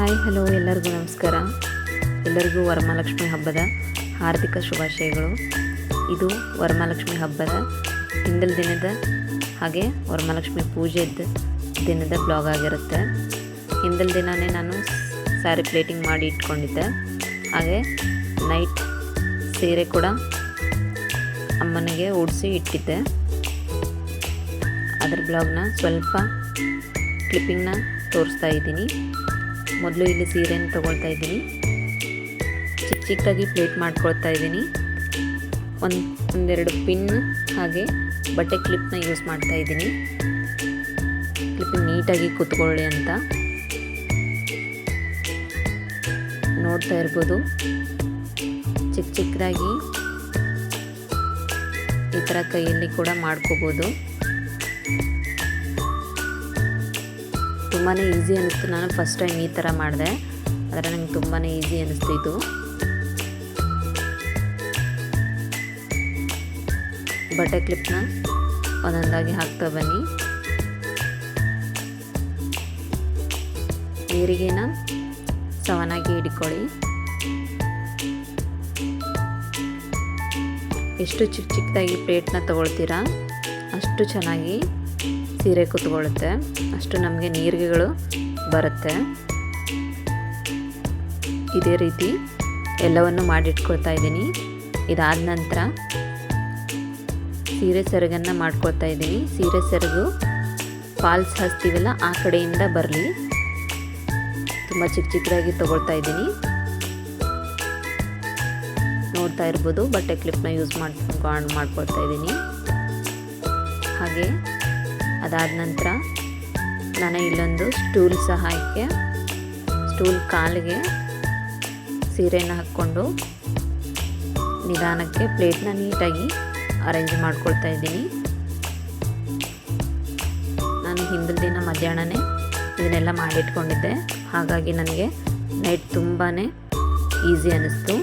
Hi hello ಎಲ್ಲರಿಗೂ ನಮಸ್ಕಾರ. ಎಲ್ಲರಿಗೂ ವರಮಹಾಲಕ್ಷ್ಮಿ ಹಬ್ಬದ ಹಾರ್ದಿಕ ಶುಭಾಶಯಗಳು. ಇದು ವರಮಹಾಲಕ್ಷ್ಮಿ ಹಬ್ಬದ ಹಿಂದಿನ ದಿನದ ಹಾಗೆ ವರಮಹಾಲಕ್ಷ್ಮಿ ಪೂಜೆದ ದಿನದ ಬ್ಲಾಗ್ ಆಗಿರುತ್ತೆ. ಹಿಂದಿನ ದಿನವೇ ನಾನು ಸ್ಯಾರಿ ಪ್ಲೇಟಿಂಗ್ ಮಾಡಿ ಇಟ್ಕೊಂಡಿದ್ದೆ. ಹಾಗೆ ನೈಟ್ ಸೀರೆ ಕೂಡ ಅಮ್ಮನಿಗೆ ಉಡಿಸಿ ಇಟ್ಟಿದ್ದೆ. ಅದರ ಬ್ಲಾಗ್ನ ಸ್ವಲ್ಪ ಕ್ಲಿಪ್ಪಿಂಗ್ನ ತೋರಿಸ್ತಾ ಇದ್ದೀನಿ. ಮೊದಲು ಇಲ್ಲಿ ಸೀರೆನ ತೊಗೊಳ್ತಾ ಇದ್ದೀನಿ. ಚಿಕ್ಕದಾಗಿ ಪ್ಲೇಟ್ ಮಾಡ್ಕೊಳ್ತಾ ಇದ್ದೀನಿ. ಒಂದೆರಡು ಪಿನ್ ಹಾಗೆ ಬಟ್ಟೆ ಕ್ಲಿಪ್ನ ಯೂಸ್ ಮಾಡ್ತಾ ಇದ್ದೀನಿ. ಕ್ಲಿಪ್ಪಿಂಗ್ ನೀಟಾಗಿ ಕೂತ್ಕೊಳ್ಳಿ ಅಂತ ನೋಡ್ತಾ ಇರ್ಬೋದು. ಚಿಕ್ಕದಾಗಿ ಈ ಥರ ಕೈಯಲ್ಲಿ ಕೂಡ ಮಾಡ್ಕೋಬೋದು. ತುಂಬಾ ಈಸಿ ಅನ್ನಿಸ್ತು. ನಾನು ಫಸ್ಟ್ ಟೈಮ್ ಈ ಥರ ಮಾಡಿದೆ, ಆದರೆ ನಂಗೆ ತುಂಬಾ ಈಸಿ ಅನ್ನಿಸ್ತು ಇದು. ಬಟ್ಟೆ ಕ್ಲಿಪ್ನ ಒಂದೊಂದಾಗಿ ಹಾಕ್ತಾ ಬನ್ನಿ. ನೀರಿಗೆನ ಸವನಾಗಿ ಹಿಡ್ಕೊಳ್ಳಿ. ಎಷ್ಟು ಚಿಕ್ಕದಾಗಿ ಪ್ಲೇಟ್ನ ತೊಗೊಳ್ತೀರಾ ಅಷ್ಟು ಚೆನ್ನಾಗಿ ಸೀರೆ ಕೂತ್ಕೊಳ್ಳುತ್ತೆ, ಅಷ್ಟು ನಮಗೆ ನೀರಿಗೆಗಳು ಬರುತ್ತೆ. ಇದೇ ರೀತಿ ಎಲ್ಲವನ್ನು ಮಾಡಿಟ್ಕೊಳ್ತಾ ಇದ್ದೀನಿ. ಇದಾದ ನಂತರ ಸೀರೆ ಸೆರಗನ್ನು ಮಾಡ್ಕೊಳ್ತಾ ಇದ್ದೀನಿ. ಸೀರೆ ಸೆರಗು ಫಾಲ್ಸ್ ಹಚ್ತೀವಲ್ಲ ಆ ಕಡೆಯಿಂದ ಬರಲಿ. ತುಂಬ ಚಿಕ್ಕದಾಗಿ ತೊಗೊಳ್ತಾ ಇದ್ದೀನಿ. ನೋಡ್ತಾ ಇರ್ಬೋದು, ಬಟ್ಟೆ ಕ್ಲಿಪ್ನ ಯೂಸ್ ಮಾಡ್ಕೊಳ್ತಾ ಇದ್ದೀನಿ. ಹಾಗೆ ಅದಾದ ನಂತರ ನಾನು ಇಲ್ಲೊಂದು ಸ್ಟೂಲ್ ಸಹಾಯಕ್ಕೆ ಸ್ಟೂಲ್ ಕಾಲಿಗೆ ಸೀರೆನ ಹಾಕ್ಕೊಂಡು ನಿಧಾನಕ್ಕೆ ಪ್ಲೇಟ್ನ ನೀಟಾಗಿ ಅರೇಂಜ್ ಮಾಡ್ಕೊಳ್ತಾ ಇದ್ದೀನಿ. ನಾನು ಹಿಂದಿನ ದಿನ ಮಧ್ಯಾಹ್ನನೇ ಇದನ್ನೆಲ್ಲ ಮಾಡಿಟ್ಕೊಂಡಿದ್ದೆ. ಹಾಗಾಗಿ ನನಗೆ ನೈಟ್ ತುಂಬಾ ಈಸಿ ಅನ್ನಿಸ್ತು.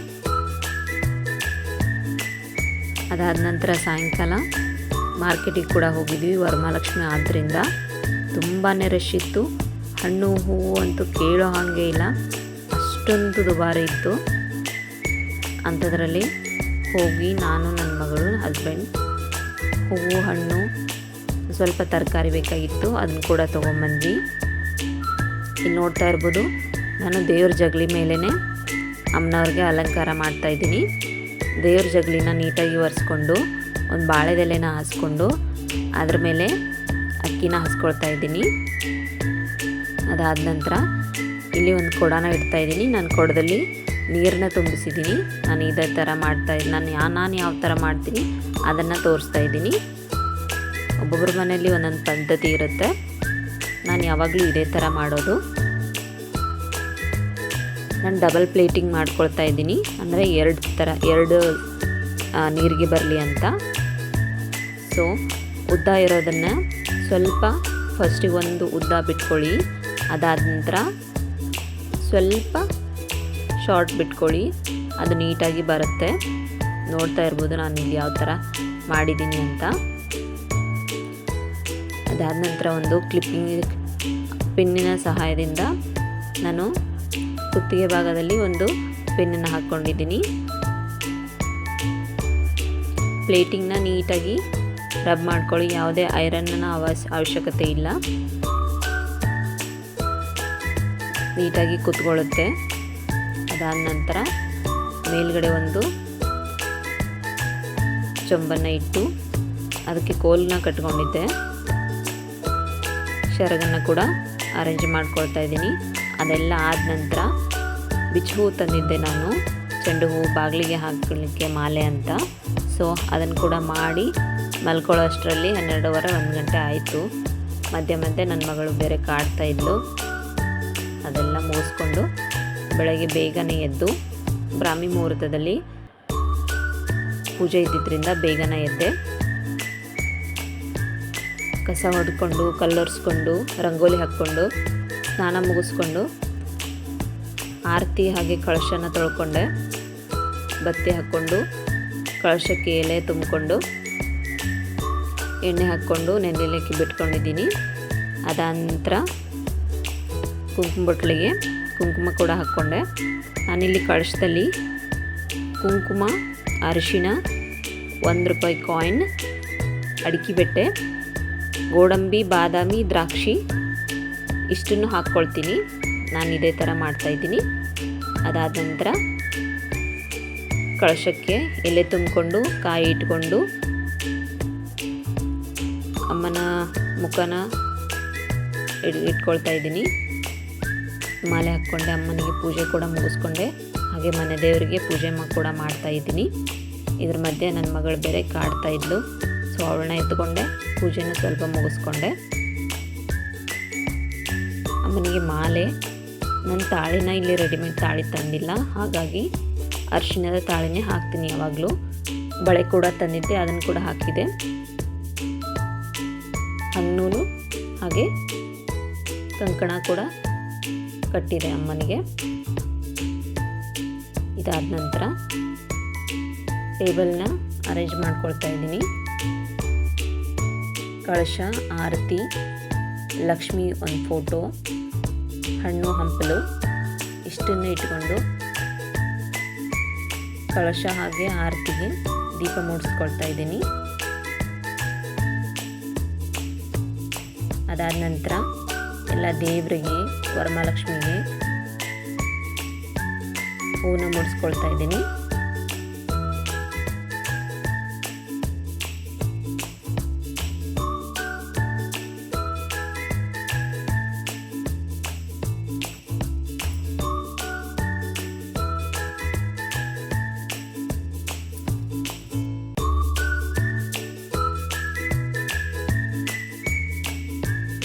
ಅದಾದ ನಂತರ ಸಾಯಂಕಾಲ ಮಾರ್ಕೆಟಿಗೆ ಕೂಡ ಹೋಗಿದ್ವಿ. ವರಮಹಾಲಕ್ಷ್ಮಿ ಆದ್ದರಿಂದ ತುಂಬಾ ರಶ್ ಇತ್ತು. ಹಣ್ಣು ಹೂವು ಅಂತೂ ಕೇಳೋ ಹಾಗೆ ಇಲ್ಲ, ಅಷ್ಟೊಂದು ದುಬಾರಿ ಇತ್ತು. ಅಂಥದ್ರಲ್ಲಿ ಹೋಗಿ ನಾನು, ನನ್ನ ಮಗಳು, ಹಸ್ಬೆಂಡ್ ಹೂವು ಹಣ್ಣು ಸ್ವಲ್ಪ ತರಕಾರಿ ಬೇಕಾಗಿತ್ತು, ಅದನ್ನು ಕೂಡ ತೊಗೊಂಬಂದ್ವಿ. ಇಲ್ಲಿ ನೋಡ್ತಾ ಇರ್ಬೋದು, ನಾನು ದೇವ್ರ ಜಗಲಿ ಮೇಲೇ ಅಮ್ಮನವ್ರಿಗೆ ಅಲಂಕಾರ ಮಾಡ್ತಾಯಿದ್ದೀನಿ. ದೇವ್ರ ಜಗಲಿನ ನೀಟಾಗಿ ಒರೆಸ್ಕೊಂಡು ಒಂದು ಬಾಳೆದೆಲೆನ ಹಾಸ್ಕೊಂಡು ಅದ್ರ ಮೇಲೆ ಅಕ್ಕಿನ ಹಾಸ್ಕೊಳ್ತಾ ಇದ್ದೀನಿ. ಅದಾದ ನಂತರ ಇಲ್ಲಿ ಒಂದು ಕೊಡನ ಇಡ್ತಾ ಇದ್ದೀನಿ. ನಾನು ಕೊಡದಲ್ಲಿ ನೀರನ್ನ ತುಂಬಿಸಿದ್ದೀನಿ. ನಾನು ಇದೇ ಥರ ನಾನು ಯಾವ ಥರ ಮಾಡ್ತೀನಿ ಅದನ್ನು ತೋರಿಸ್ತಾ ಇದ್ದೀನಿ. ಒಬ್ಬೊಬ್ಬರ ಮನೆಯಲ್ಲಿ ಒಂದೊಂದು ಪದ್ಧತಿ ಇರುತ್ತೆ. ನಾನು ಯಾವಾಗಲೂ ಇದೇ ಥರ ಮಾಡೋದು. ನಾನು ಡಬಲ್ ಪ್ಲೇಟಿಂಗ್ ಮಾಡ್ಕೊಳ್ತಾ ಇದ್ದೀನಿ, ಅಂದರೆ ಎರಡು ನೀರಿಗೆ ಬರಲಿ ಅಂತ. ಸೊ ಉದ್ದ ಇರೋದನ್ನು ಸ್ವಲ್ಪ ಫಸ್ಟಿಗೆ ಒಂದು ಉದ್ದ ಬಿಟ್ಕೊಳ್ಳಿ. ಅದಾದ ನಂತರ ಸ್ವಲ್ಪ ಶಾರ್ಟ್ ಬಿಟ್ಕೊಳ್ಳಿ, ಅದು ನೀಟಾಗಿ ಬರುತ್ತೆ. ನೋಡ್ತಾ ಇರ್ಬೋದು ನಾನು ಇಲ್ಲಿ ಯಾವ ಥರ ಮಾಡಿದ್ದೀನಿ ಅಂತ. ಅದಾದ ನಂತರ ಒಂದು ಕ್ಲಿಪ್ಪಿಂಗ್ ಪಿನ್ನಿನ ಸಹಾಯದಿಂದ ನಾನು ಕುತ್ತಿಗೆ ಭಾಗದಲ್ಲಿ ಒಂದು ಪಿನ್ನನ್ನು ಹಾಕ್ಕೊಂಡಿದ್ದೀನಿ. ಪ್ಲೇಟಿಂಗ್ನ ನೀಟಾಗಿ ರಬ್ ಮಾಡ್ಕೊಳ್ಳಿ. ಯಾವುದೇ ಐರನ್ನ ಅವಶ್ಯಕತೆ ಇಲ್ಲ, ನೀಟಾಗಿ ಕೂತ್ಕೊಳ್ಳುತ್ತೆ. ಅದಾದ ನಂತರ ಮೇಲ್ಗಡೆ ಒಂದು ಚೊಂಬನ್ನು ಇಟ್ಟು ಅದಕ್ಕೆ ಕೋಲನ್ನ ಕಟ್ಕೊಂಡಿದ್ದೆ. ಸೆರಗನ್ನು ಕೂಡ ಅರೇಂಜ್ ಮಾಡ್ಕೊಳ್ತಾ ಇದ್ದೀನಿ. ಅದೆಲ್ಲ ಆದ ನಂತರ ಬಿಚ್ಚು ಹೂ ತಂದಿದ್ದೆ ನಾನು, ಚೆಂಡು ಹೂ ಬಾಗಿಲಿಗೆ ಹಾಕಲಿಕ್ಕೆ ಮಾಲೆ ಅಂತ. ಸೊ ಅದನ್ನು ಕೂಡ ಮಾಡಿ ಮಲ್ಕೊಳ್ಳೋ ಅಷ್ಟರಲ್ಲಿ 12:30 1 ಗಂಟೆ ಆಯಿತು. ಮಧ್ಯೆ ನನ್ನ ಮಗಳು ಬೇರೆ ಕಾಡ್ತಾ ಇದ್ಲು. ಅದೆಲ್ಲ ಮುಗಿಸ್ಕೊಂಡು ಬೆಳಗ್ಗೆ ಬೇಗನೆ ಎದ್ದು ಬ್ರಾಹ್ಮಿ ಮುಹೂರ್ತದಲ್ಲಿ ಪೂಜೆ ಇದ್ದಿದ್ದರಿಂದ ಬೇಗನೆ ಎದ್ದೆ. ಕಸ ಹೊಡ್ಕೊಂಡು, ಕಲ್ಲೊರೆಸ್ಕೊಂಡು, ರಂಗೋಲಿ ಹಾಕ್ಕೊಂಡು, ಸ್ನಾನ ಮುಗಿಸ್ಕೊಂಡು ಆರತಿ ಹಾಗೆ ಕಳಶನ ತೊಳ್ಕೊಂಡೆ. ಬತ್ತಿ ಹಾಕ್ಕೊಂಡು ಕಳಶಕ್ಕೆ ಎಲೆ ತುಂಬಿಕೊಂಡು ಎಣ್ಣೆ ಹಾಕ್ಕೊಂಡು ನೆನೆಲಿಕ್ಕೆ ಬಿಟ್ಕೊಂಡಿದ್ದೀನಿ. ಅದಾದ ನಂತರ ಕುಂಕುಮ ಬಟ್ಲಿಗೆ ಕುಂಕುಮ ಕೂಡ ಹಾಕ್ಕೊಂಡೆ. ನಾನಿಲ್ಲಿ ಕಳಶದಲ್ಲಿ ಕುಂಕುಮ, ಅರಿಶಿಣ, ₹1 ಕಾಯಿನ್, ಅಡಿಕೆ ಬೆಟ್ಟೆ, ಗೋಡಂಬಿ, ಬಾದಾಮಿ, ದ್ರಾಕ್ಷಿ ಇಷ್ಟನ್ನು ಹಾಕ್ಕೊಳ್ತೀನಿ. ನಾನು ಇದೇ ಥರ ಮಾಡ್ತಾಯಿದ್ದೀನಿ. ಅದಾದ ನಂತರ ಕಳಶಕ್ಕೆ ಎಲೆ ತುಂಬಿಕೊಂಡು ಕಾಯಿ ಇಟ್ಕೊಂಡು ಅಮ್ಮನ ಮುಖನ ಇಟ್ಕೊಳ್ತಾ ಇದ್ದೀನಿ. ಮಾಲೆ ಹಾಕ್ಕೊಂಡೆ, ಅಮ್ಮನಿಗೆ ಪೂಜೆ ಕೂಡ ಮುಗಿಸ್ಕೊಂಡೆ. ಹಾಗೆ ಮನೆ ದೇವರಿಗೆ ಪೂಜೆ ಕೂಡ ಮಾಡ್ತಾಯಿದ್ದೀನಿ. ಇದ್ರ ಮಧ್ಯೆ ನನ್ನ ಮಗಳು ಬೇರೆ ಕಾಡ್ತಾ ಇದ್ಲು. ಸೊ ಅವಳನ್ನ ಎತ್ಕೊಂಡೆ, ಪೂಜೆನ ಸ್ವಲ್ಪ ಮುಗಿಸ್ಕೊಂಡೆ. ಅಮ್ಮನಿಗೆ ಮಾಲೆ, ನನ್ನ ತಾಳಿನ ಇಲ್ಲಿ ರೆಡಿಮೇಡ್ ತಾಳಿ ತಂದಿಲ್ಲ, ಹಾಗಾಗಿ ಅರಿಶಿಣದ ತಾಳಿನೇ ಹಾಕ್ತೀನಿ ಯಾವಾಗಲೂ. ಬಳೆ ಕೂಡ ತಂದಿದ್ದೆ, ಅದನ್ನು ಕೂಡ ಹಾಕಿದೆ. ಹಣ್ಣೂಲು ಹಾಗೆ ಕಂಕಣ ಕೂಡ ಕಟ್ಟಿದೆ ಅಮ್ಮನಿಗೆ. ಇದಾದ ನಂತರ ಟೇಬಲ್ನ ಅರೇಂಜ್ ಮಾಡ್ಕೊಳ್ತಾ ಇದ್ದೀನಿ. ಕಳಶ, ಆರತಿ, ಲಕ್ಷ್ಮಿ ಒಂದು ಫೋಟೋ, ಹಣ್ಣು ಹಂಪಲು ಇಷ್ಟನ್ನು ಇಟ್ಕೊಂಡು ಕಳಶ ಹಾಗೆ ಆರತಿಗೆ ದೀಪ ಮೂಡಿಸ್ಕೊಳ್ತಾ ಇದ್ದೀನಿ. ಅದಾದ ನಂತರ ಎಲ್ಲ ದೇವರಿಗೆ, ವರಮಹಾಲಕ್ಷ್ಮಿಗೆ ಹೂವನ್ನ ಮೂಡಿಸ್ಕೊಳ್ತಾ ಇದ್ದೀನಿ.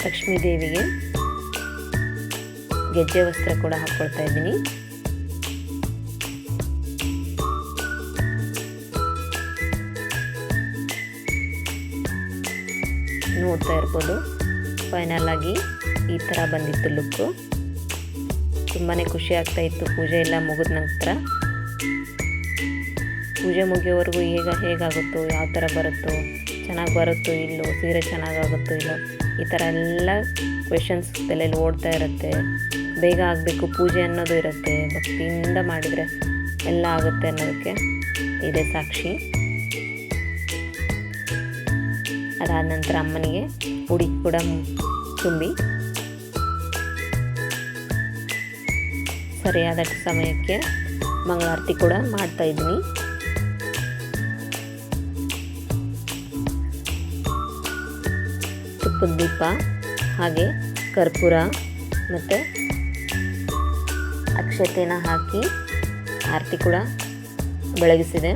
ಲಕ್ಷ್ಮೀ ದೇವಿಗೆ ಗೆಜ್ಜೆ ವಸ್ತ್ರ ಕೂಡ ಹಾಕ್ಕೊಳ್ತಾ ಇದ್ದೀನಿ. ನೋಡ್ತಾ ಇರ್ಬೋದು, ಫೈನಲ್ ಆಗಿ ಈ ಥರ ಬಂದಿತ್ತು ಲುಕ್ಕು. ತುಂಬಾ ಖುಷಿ ಆಗ್ತಾ ಇತ್ತು. ಪೂಜೆ ಎಲ್ಲ ಮುಗಿದ ನಂತರ ಪೂಜೆ ಮುಗಿಯೋವರೆಗೂ ಹೇಗಾಗುತ್ತೋ, ಯಾವ ಥರ ಬರುತ್ತೋ, ಚೆನ್ನಾಗಿ ಬರುತ್ತೋ ಇಲ್ಲೋ, ಸೀರೆ ಚೆನ್ನಾಗಾಗುತ್ತೋ ಇಲ್ಲೋ, ಈ ಥರ ಎಲ್ಲ ಕ್ವೆಶನ್ಸ್ ತಲೆಯಲ್ಲಿ ಓಡ್ತಾ ಇರುತ್ತೆ. ಬೇಗ ಆಗಬೇಕು ಪೂಜೆ ಅನ್ನೋದು ಇರುತ್ತೆ. ಭಕ್ತಿಯಿಂದ ಮಾಡಿದರೆ ಎಲ್ಲ ಆಗುತ್ತೆ ಅನ್ನೋದಕ್ಕೆ ಇದೆ ಸಾಕ್ಷಿ. ಅದಾದ ನಂತರ ಅಮ್ಮನಿಗೆ ಉಡಿ ಕೂಡ ತುಂಬಿ ಸರಿಯಾದ ಸಮಯಕ್ಕೆ ಮಂಗಳಾರತಿ ಕೂಡ ಮಾಡ್ತಾಯಿದ್ದೀನಿ. ತುಪ್ಪದ ದೀಪ ಹಾಗೆ ಕರ್ಪೂರ ಮತ್ತು ಅಕ್ಷತೆನ ಹಾಕಿ ಆರತಿ ಕೂಡ ಬೆಳಗಿಸಿದೆ.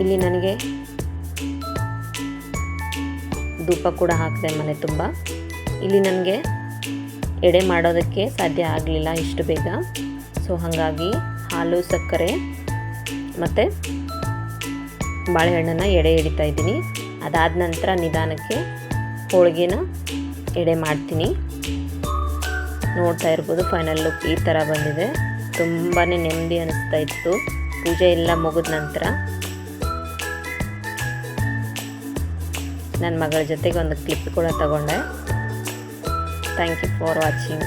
ಇಲ್ಲಿ ನನಗೆ ಧೂಪ ಕೂಡ ಹಾಕಿದೆ ಮನೆ ತುಂಬ. ಇಲ್ಲಿ ನನಗೆ ಎಡೆ ಮಾಡೋದಕ್ಕೆ ಸಾಧ್ಯ ಆಗಲಿಲ್ಲ ಇಷ್ಟು ಬೇಗ. ಸೊ ಹಾಗಾಗಿ ಹಾಲು, ಸಕ್ಕರೆ ಮತ್ತು ಬಾಳೆಹಣ್ಣನ್ನು ಎಡೆ ಹಿಡಿತಾ ಇದ್ದೀನಿ. ಅದಾದ ನಂತರ ನಿಧಾನಕ್ಕೆ ಹೋಳಿಗೆನ ಎಡೆ ಮಾಡ್ತೀನಿ. ನೋಡ್ತಾ ಇರ್ಬೋದು, ಫೈನಲ್ ಲುಕ್ ಈ ಥರ ಬಂದಿದೆ. ತುಂಬಾ ನೆಮ್ಮದಿ ಅನಿಸ್ತಾ ಇತ್ತು ಪೂಜೆ ಎಲ್ಲ ಮುಗಿದ ನಂತರ. ನನ್ನ ಮಗಳ ಜೊತೆಗೆ ಒಂದು ಕ್ಲಿಪ್ ಕೂಡ ತಗೊಂಡೆ. Thank you for watching.